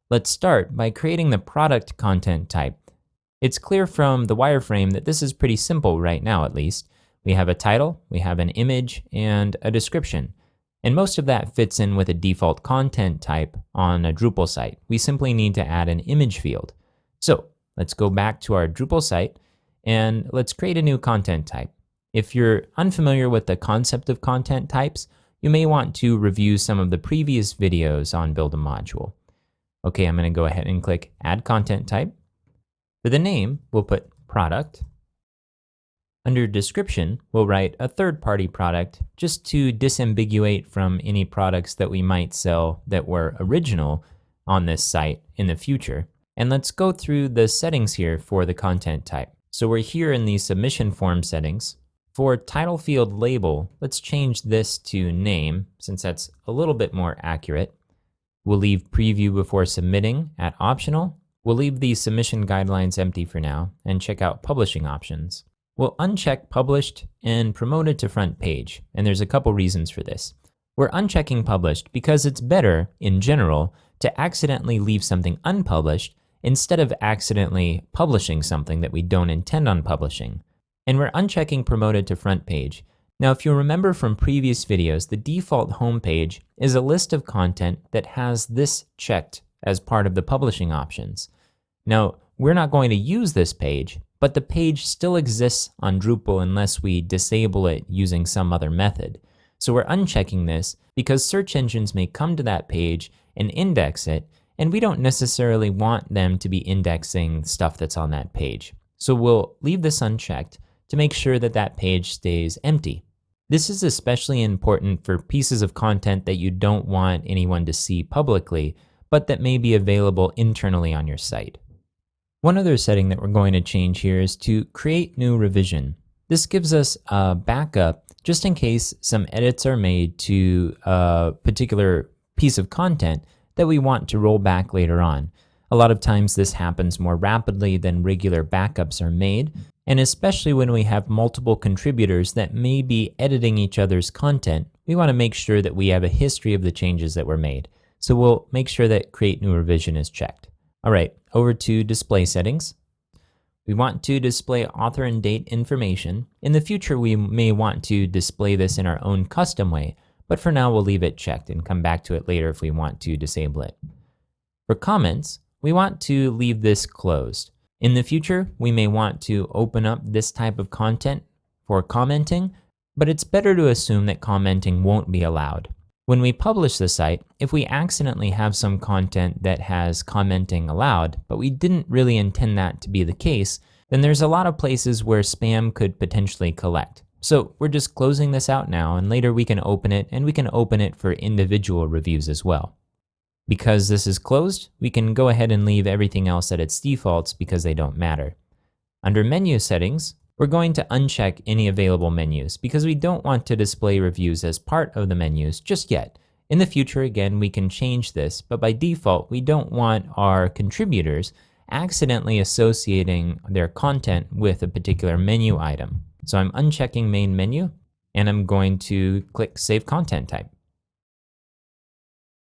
Let's start by creating the product content type. It's clear from the wireframe that this is pretty simple right now, at least. We have a title, we have an image, and a description. And most of that fits in with a default content type on a Drupal site. We simply need to add an image field. So let's go back to our Drupal site and let's create a new content type. If you're unfamiliar with the concept of content types, you may want to review some of the previous videos on Build a Module. Okay, I'm going to go ahead and click Add Content Type. For the name, we'll put Product. Under Description, we'll write a third-party product just to disambiguate from any products that we might sell that were original on this site in the future. And let's go through the settings here for the content type. So we're here in the submission form settings. For title field label, let's change this to name since that's a little bit more accurate. We'll leave preview before submitting at optional. We'll leave the submission guidelines empty for now and check out publishing options. We'll uncheck published and promote it to front page, and there's a couple reasons for this. We're unchecking published because it's better, in general, to accidentally leave something unpublished instead of accidentally publishing something that we don't intend on publishing. And we're unchecking promoted to front page. Now, if you remember from previous videos, the default homepage is a list of content that has this checked as part of the publishing options. Now, we're not going to use this page, but the page still exists on Drupal unless we disable it using some other method. So we're unchecking this because search engines may come to that page and index it, and we don't necessarily want them to be indexing stuff that's on that page. So we'll leave this unchecked to make sure that that page stays empty. This is especially important for pieces of content that you don't want anyone to see publicly, but that may be available internally on your site. One other setting that we're going to change here is to create new revision. This gives us a backup just in case some edits are made to a particular piece of content that we want to roll back later on. A lot of times this happens more rapidly than regular backups are made, and especially when we have multiple contributors that may be editing each other's content, we want to make sure that we have a history of the changes that were made. So we'll make sure that Create New Revision is checked. All right, over to Display Settings. We want to display author and date information. In the future, we may want to display this in our own custom way, but for now we'll leave it checked and come back to it later if we want to disable it. For comments, we want to leave this closed. In the future, we may want to open up this type of content for commenting, but it's better to assume that commenting won't be allowed. When we publish the site, if we accidentally have some content that has commenting allowed, but we didn't really intend that to be the case, then there's a lot of places where spam could potentially collect. So we're just closing this out now, and later we can open it, and we can open it for individual reviews as well. Because this is closed, we can go ahead and leave everything else at its defaults because they don't matter. Under Menu Settings, we're going to uncheck any available menus because we don't want to display reviews as part of the menus just yet. In the future, again, we can change this, but by default, we don't want our contributors accidentally associating their content with a particular menu item. So I'm unchecking main menu, and I'm going to click Save Content Type.